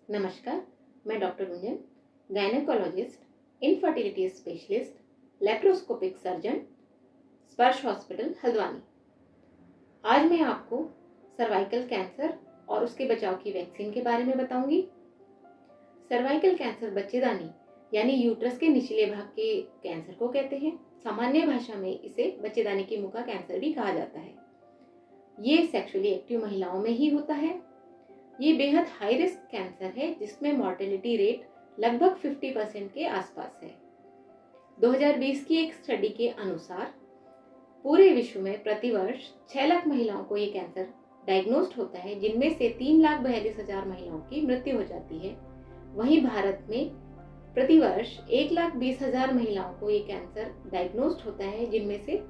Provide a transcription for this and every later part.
नमस्कार, मैं doctor Gunjan, gynaecologist, infertility specialist, laparoscopic surgeon, स्पर्श हॉस्पिटल हल्द्वानी। आज मैं आपको सर्वाइकल कैंसर और उसके बचाव की वैक्सीन के बारे में बताऊंगी। सर्वाइकल कैंसर बच्चेदानी यानी यूट्रस के निचले भाग के कैंसर को कहते हैं। सामान्य भाषा में इसे बच्चेदानी की मुंह का कैंसर भी कहा जाता है। ये सेक्सुअली एक्टिव महिलाओं में ही होता है। ये बेहद हाई रिस्क कैंसर है जिसमें मॉर्टेलिटी रेट लगभग 50% के आसपास है। 2020 की एक स्टडी के अनुसार पूरे विश्व में प्रतिवर्ष 6 लाख महिलाओं को ये कैंसर डायग्नोस्ड होता है, जिनमें से 3,42,000 महिलाओं की मृत्यु हो जाती है। वहीं भारत में प्रतिवर्ष 1,20,000 महिलाओं को ये कैंसर डायग्नोस्ड होता है, जिनमें से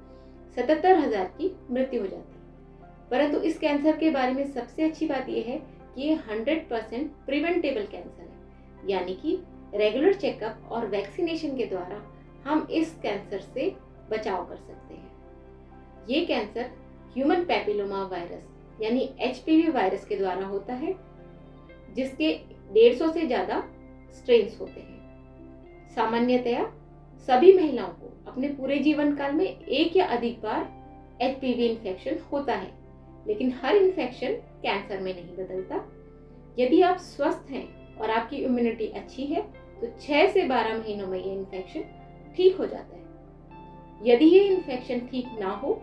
77,000 की मृत्यु हो जाती है। परंतु इस कैंसर के बारे में सबसे अच्छी बात यह है कि ये 100% प्रिवेंटेबल कैंसर है, यानी कि रेगुलर चेकअप और वैक्सीनेशन के द्वारा हम इस कैंसर से बचाव कर सकते हैं। ये कैंसर ह्यूमन पैपिलोमा वायरस यानी HPV वायरस के द्वारा होता है, जिसके 150 से ज्यादा स्ट्रेन्स होते हैं। सामान्यतया सभी महिलाओं को अपने पूरे जीवन काल में एक या अधिक बार HPV इन्फेक्शन होता है, लेकिन हर इन्फेक्शन कैंसर में नहीं बदलता। यदि आप स्वस्थ हैं और आपकी इम्यूनिटी अच्छी है तो 6 से 12 महीनों में ये इन्फेक्शन ठीक हो जाता है। यदि ये इन्फेक्शन ठीक ना हो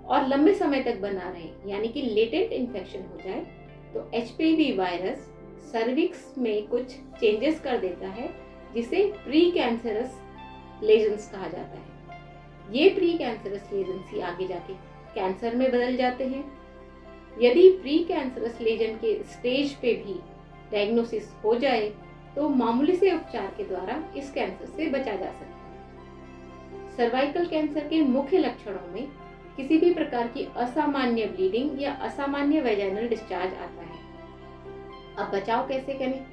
और लंबे समय तक बना रहे, यानी कि लेटेंट इन्फेक्शन हो जाए, तो HPV वायरस सर्विक्स में कुछ चेंजेस कर देता है, जिसे प्री कैंसरस लेजन्स कहा जाता है। ये प्री कैंसरस लेजन्स ही आगे जाके कैंसर में बदल जाते हैं। यदि प्री कैंसरस लेजन के स्टेज पे भी डायग्नोसिस हो जाए तो मामूली से उपचार के द्वारा इस कैंसर से बचा जा सकता है। सर्वाइकल कैंसर के मुख्य लक्षणों में किसी भी प्रकार की असामान्य ब्लीडिंग या असामान्य वेजाइनल डिस्चार्ज आता है। अब बचाव कैसे करें?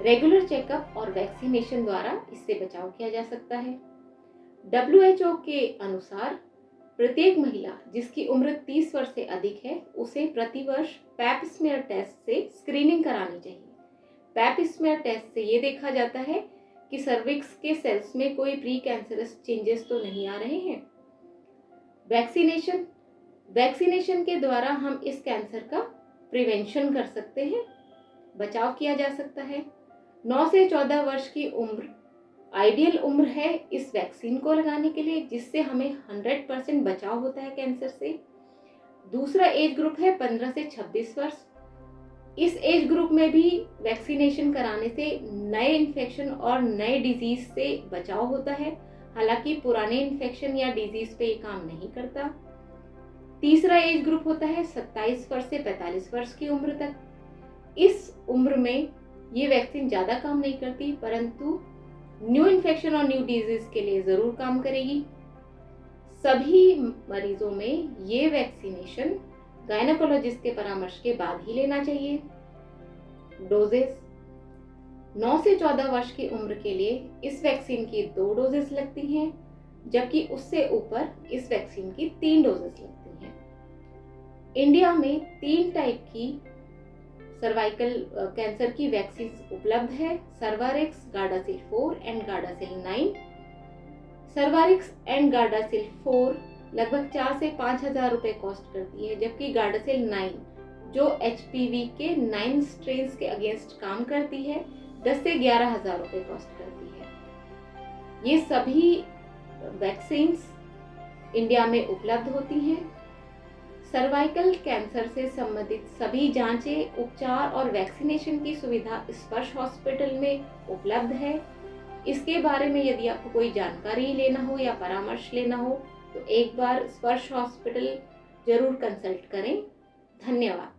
रेगुलर चेकअप और वैक्सीनेशन द्वारा इससे बचाव किया जा सकता है। WHO के अनुसार प्रत्येक महिला जिसकी उम्र 30 वर्ष से अधिक है, उसे प्रतिवर्ष पैप स्मीयर टेस्ट से स्क्रीनिंग करानी चाहिए। पैप स्मीयर टेस्ट से ये देखा जाता है कि सर्विक्स के सेल्स में कोई प्री कैंसरस चेंजेस तो नहीं आ रहे हैं। वैक्सीनेशन के द्वारा हम इस कैंसर का प्रिवेंशन कर सकते हैं, बचाव किया जा सकता है। 9 से 14 वर्ष की उम्र आइडियल उम्र है इस वैक्सीन को लगाने के लिए, जिससे हमें 100% बचाव होता है कैंसर से। दूसरा एज ग्रुप है 15 से 26 वर्ष। इस एज ग्रुप में भी वैक्सीनेशन कराने से नए इन्फेक्शन और नए डिजीज से बचाव होता है, हालांकि पुराने इन्फेक्शन या डिजीज पे ये काम नहीं करता। तीसरा एज ग्रुप होता है 27 वर्ष से 45 वर्ष की उम्र तक। इस उम्र में ये वैक्सीन ज्यादा काम नहीं करती, परंतु न्यू इन्फेक्शन और न्यू डिजीज के लिए जरूर काम करेगी। सभी मरीजों में ये वैक्सीनेशन गायनेकोलॉजिस्ट के परामर्श के बाद ही लेना चाहिए। डोजेस 9 से 14 वर्ष की उम्र के लिए इस वैक्सीन की 2 डोजेस लगती हैं, जबकि उससे ऊपर इस वैक्सीन की 3 डोजेस लगती हैं। इंडिया में 3 टाइप की सर्वाइकल कैंसर की वैक्सीन उपलब्ध है: Cervarix, Gardasil 4 and Gardasil 9। Cervarix and Gardasil 4 लगभग 4 से 5,000 रुपए कॉस्ट करती है, जबकि गार्डासिल 9 जो HPV के 9 स्ट्रेन्स के अगेंस्ट काम करती है 10 से 11,000 रुपए कॉस्ट करती है। ये सभी वैक्सीन्स इंडिया में उपलब्ध होती हैं। सर्वाइकल कैंसर से संबंधित सभी जांचें, उपचार और वैक्सीनेशन की सुविधा स्पर्श हॉस्पिटल में उपलब्ध है। इसके बारे में यदि आपको कोई जानकारी लेना हो या परामर्श लेना हो तो एक बार स्पर्श हॉस्पिटल जरूर कंसल्ट करें। धन्यवाद।